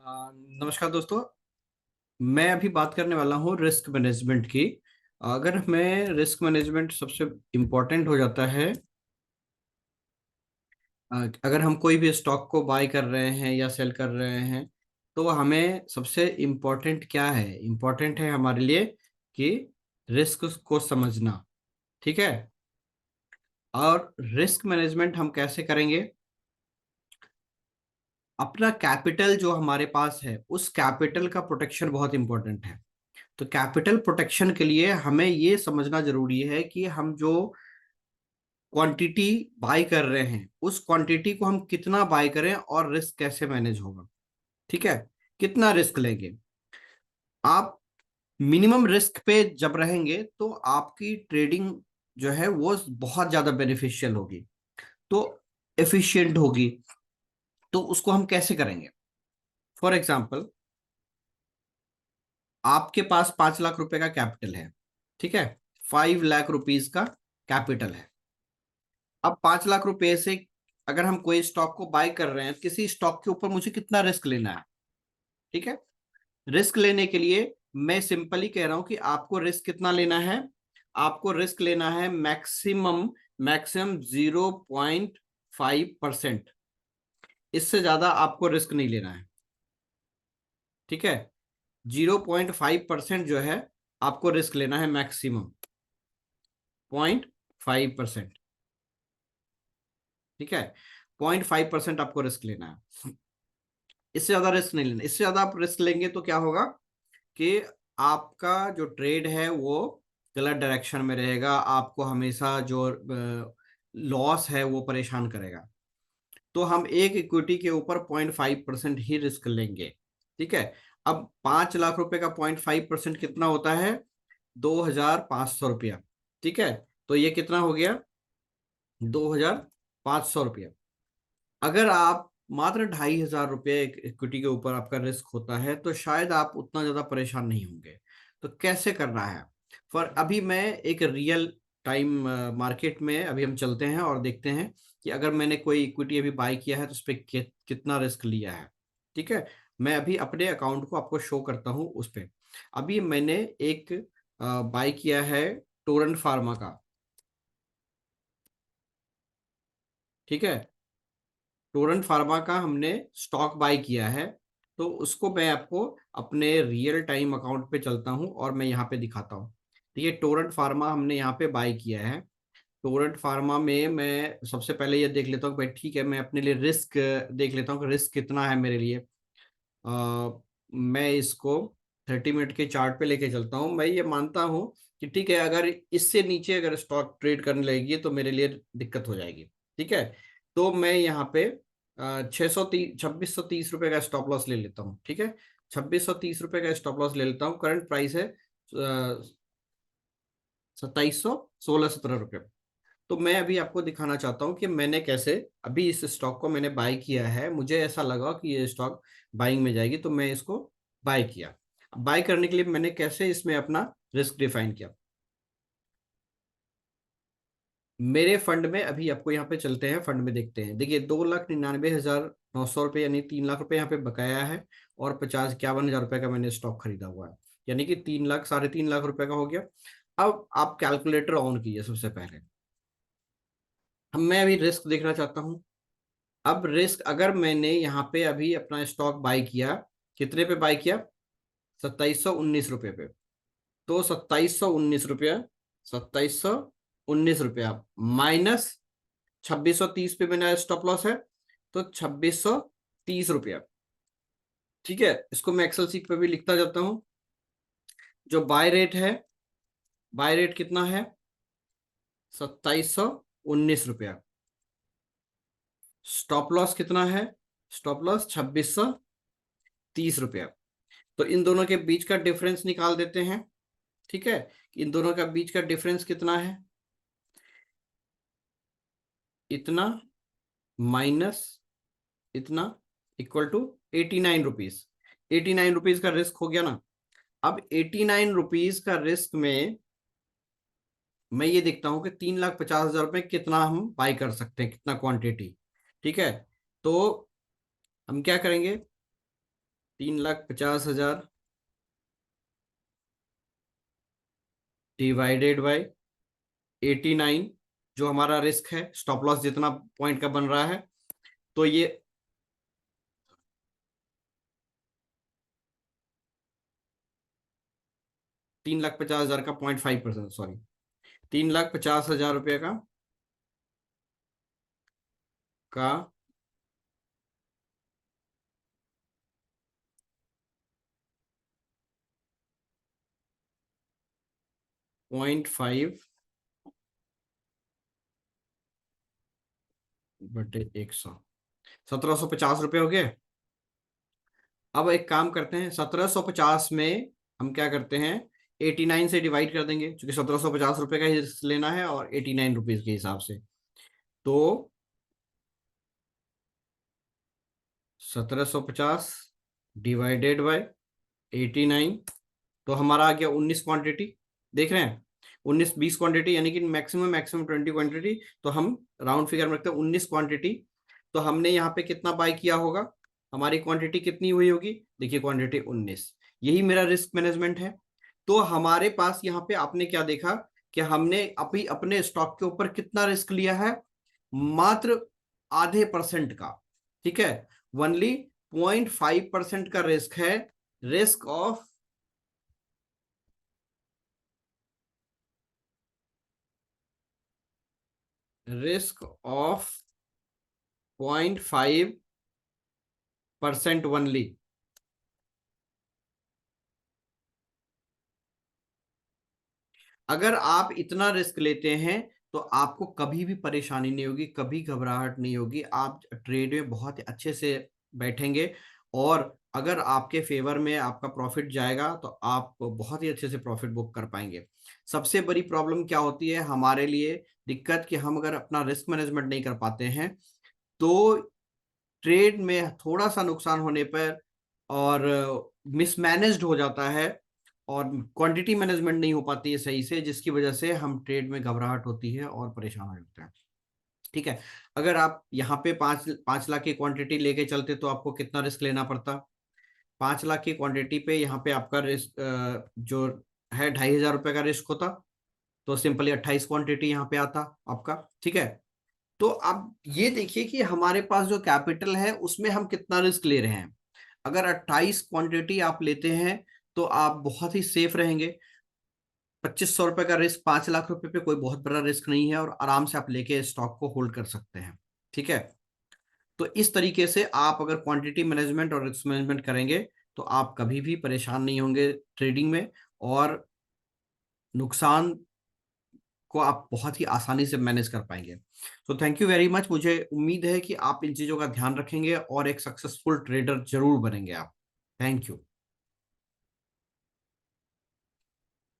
नमस्कार दोस्तों। मैं अभी बात करने वाला हूँ रिस्क मैनेजमेंट की। अगर हमें रिस्क मैनेजमेंट सबसे इम्पोर्टेंट हो जाता है। अगर हम कोई भी स्टॉक को बाय कर रहे हैं या सेल कर रहे हैं, तो हमें सबसे इम्पोर्टेंट क्या है? इम्पोर्टेंट है हमारे लिए कि रिस्क को समझना। ठीक है। और रिस्क मैनेजमेंट हम कैसे करेंगे? अपना कैपिटल जो हमारे पास है, उस कैपिटल का प्रोटेक्शन बहुत इंपॉर्टेंट है। तो कैपिटल प्रोटेक्शन के लिए हमें ये समझना जरूरी है कि हम जो क्वांटिटी बाय कर रहे हैं, उस क्वांटिटी को हम कितना बाय करें और रिस्क कैसे मैनेज होगा। ठीक है। कितना रिस्क लेंगे आप? मिनिमम रिस्क पे जब रहेंगे तो आपकी ट्रेडिंग जो है वो बहुत ज्यादा बेनिफिशियल होगी, तो एफिशिएंट होगी। तो उसको हम कैसे करेंगे? फॉर एग्जाम्पल, आपके पास 5 लाख रुपए का कैपिटल है। ठीक है। 5 लाख रुपीज का कैपिटल है। अब 5 लाख रुपए से अगर हम कोई स्टॉक को बाय कर रहे हैं, तो किसी स्टॉक के ऊपर मुझे कितना रिस्क लेना है? ठीक है। रिस्क लेने के लिए मैं सिंपली कह रहा हूं कि आपको रिस्क कितना लेना है। आपको रिस्क लेना है मैक्सिमम मैक्सिमम 0.5%। इससे ज्यादा आपको रिस्क नहीं लेना है। ठीक है। 0.5% जो है, आपको रिस्क लेना है मैक्सिमम 0.5%। ठीक है। 0.5% आपको रिस्क लेना है। इससे ज्यादा रिस्क नहीं लेना। इससे ज्यादा आप रिस्क लेंगे तो क्या होगा कि आपका जो ट्रेड है वो गलत डायरेक्शन में रहेगा। आपको हमेशा जो लॉस है वो परेशान करेगा। तो हम एक इक्विटी के ऊपर 0.5% ही रिस्क लेंगे। ठीक है। अब 5 लाख रुपए का 0.5% कितना होता है? 2,500 रुपया। ठीक है। तो ये कितना हो गया? 2,500 रुपया। अगर आप मात्र 2,500 रुपये इक्विटी के ऊपर आपका रिस्क होता है, तो शायद आप उतना ज्यादा परेशान नहीं होंगे। तो कैसे करना है? फॉर अभी मैं एक रियल टाइम मार्केट में अभी हम चलते हैं और देखते हैं कि अगर मैंने कोई इक्विटी अभी बाय किया है तो उस पर कितना रिस्क लिया है। ठीक है। मैं अभी अपने अकाउंट को आपको शो करता हूँ उस पर। अभी मैंने एक बाय किया है टोरेंट फार्मा का। ठीक है। टोरेंट फार्मा का हमने स्टॉक बाय किया है। तो उसको मैं आपको अपने रियल टाइम अकाउंट पे चलता हूं और मैं यहाँ पे दिखाता हूँ। ठीक है। टोरेंट फार्मा हमने यहाँ पे बाय किया है। टोरेंट फार्मा में मैं सबसे पहले ये देख लेता हूँ भाई, ठीक है, मैं अपने लिए रिस्क देख लेता हूँ कि रिस्क कितना है मेरे लिए। मैं इसको 30 मिनट के चार्ट पे लेके चलता हूँ। मैं ये मानता हूँ कि ठीक है, अगर इससे नीचे अगर स्टॉक ट्रेड करने लगेगी तो मेरे लिए दिक्कत हो जाएगी। ठीक है। तो मैं यहाँ पे 2630 रुपये का स्टॉप लॉस ले लेता हूँ। ठीक है। 2630 रुपये का स्टॉप लॉस ले लेता हूँ। करंट प्राइस है 2716-17 रुपये। तो मैं अभी आपको दिखाना चाहता हूँ कि मैंने कैसे अभी इस स्टॉक को मैंने बाय किया है। मुझे ऐसा लगा कि ये स्टॉक बाइंग में जाएगी, तो मैं इसको बाय किया। बाय करने के लिए मैंने कैसे इसमें अपना रिस्क डिफाइन किया। मेरे फंड में अभी आपको यहाँ पे चलते हैं, फंड में देखते हैं। देखिए, 2,99,900 रुपये यानी 3 लाख रुपए यहाँ पे बकाया है। और 50-51 हजार रुपये का मैंने स्टॉक खरीदा हुआ है। यानी कि 3 लाख, 3.5 लाख रुपए का हो गया। अब आप कैलकुलेटर ऑन कीजिए सबसे पहले। अब मैं अभी रिस्क देखना चाहता हूँ। अब रिस्क, अगर मैंने यहाँ पे अभी अपना स्टॉक बाय किया, कितने पे बाय किया? 2719 रुपये पे। तो 2719 रुपया, 2719 रुपया माइनस 2630 पे मेरा स्टॉप लॉस है, तो 2630 रुपया। ठीक है। इसको मैं एक्सेल सीट पे भी लिखता जाता हूँ। जो बाय रेट है, बाय रेट कितना है? 2719 रुपया। स्टॉप लॉस कितना है? स्टॉप लॉस 2630 रुपया। तो इन दोनों के बीच का डिफरेंस निकाल देते हैं। ठीक है। इन दोनों का बीच का डिफरेंस कितना है? इतना माइनस इतना इक्वल टू 89 रुपीज। 89 रुपीज का रिस्क हो गया ना। अब 89 रुपीज का रिस्क में मैं ये देखता हूं कि 3,50,000 रुपये कितना हम बाई कर सकते हैं, कितना क्वांटिटी। ठीक है। तो हम क्या करेंगे? 3,50,000 डिवाइडेड बाय 89, जो हमारा रिस्क है, स्टॉप लॉस जितना पॉइंट का बन रहा है, तो ये 3,50,000 का 0.5%, सॉरी, 3,50,000 रुपये का 0.5 बटे 100, 1,750 रुपये हो गए। अब एक काम करते हैं, 1,750 में हम क्या करते हैं, 89 से डिवाइड कर देंगे, क्योंकि 1,750 रुपये का ही लेना है और 89 रुपीज के हिसाब से। तो 1,750 डिवाइडेड बाय 89, तो हमारा आ गया 19 क्वांटिटी। देख रहे हैं, 19-20 क्वांटिटी, यानी कि मैक्सिमम मैक्सिमम 20 क्वांटिटी। तो हम राउंड फिगर में रखते हैं 19 क्वांटिटी। तो हमने यहाँ पे कितना बाय किया होगा, हमारी क्वांटिटी कितनी हुई होगी, देखिए क्वांटिटी 19। यही मेरा रिस्क मैनेजमेंट है। तो हमारे पास यहाँ पे आपने क्या देखा कि हमने अभी अपने स्टॉक के ऊपर कितना रिस्क लिया है, मात्र आधे परसेंट का। ठीक है, ओनली 0.5% का रिस्क है, risk of risk of 0.5% only. अगर आप इतना रिस्क लेते हैं तो आपको कभी भी परेशानी नहीं होगी, कभी घबराहट नहीं होगी, आप ट्रेड में बहुत अच्छे से बैठेंगे। और अगर आपके फेवर में आपका प्रॉफिट जाएगा तो आप बहुत ही अच्छे से प्रॉफिट बुक कर पाएंगे। सबसे बड़ी प्रॉब्लम क्या होती है हमारे लिए, दिक्कत, कि हम अगर अपना रिस्क मैनेजमेंट नहीं कर पाते हैं तो ट्रेड में थोड़ा सा नुकसान होने पर और मिसमैनेज्ड हो जाता है, और क्वांटिटी मैनेजमेंट नहीं हो पाती है सही से, जिसकी वजह से हम ट्रेड में घबराहट होती है और परेशान हो जाते हैं। ठीक है, अगर आप यहाँ पे 5 5 लाख की क्वांटिटी लेके चलते तो आपको कितना रिस्क लेना पड़ता, 5 लाख की क्वांटिटी पे यहाँ पे आपका रिस्क जो है 2,500 रुपये का रिस्क होता। तो सिंपली 28 क्वांटिटी यहाँ पे आता आपका। ठीक है, तो अब ये देखिए कि हमारे पास जो कैपिटल है उसमें हम कितना रिस्क ले रहे हैं। अगर 28 क्वांटिटी आप लेते हैं तो आप बहुत ही सेफ रहेंगे। 2,500 रुपए का रिस्क 5 लाख रुपए पे कोई बहुत बड़ा रिस्क नहीं है, और आराम से आप लेके स्टॉक को होल्ड कर सकते हैं। ठीक है, तो इस तरीके से आप अगर क्वांटिटी मैनेजमेंट और रिस्क मैनेजमेंट करेंगे तो आप कभी भी परेशान नहीं होंगे ट्रेडिंग में, और नुकसान को आप बहुत ही आसानी से मैनेज कर पाएंगे। तो थैंक यू वेरी मच, मुझे उम्मीद है कि आप इन चीज़ों का ध्यान रखेंगे और एक सक्सेसफुल ट्रेडर जरूर बनेंगे आप। Thank you.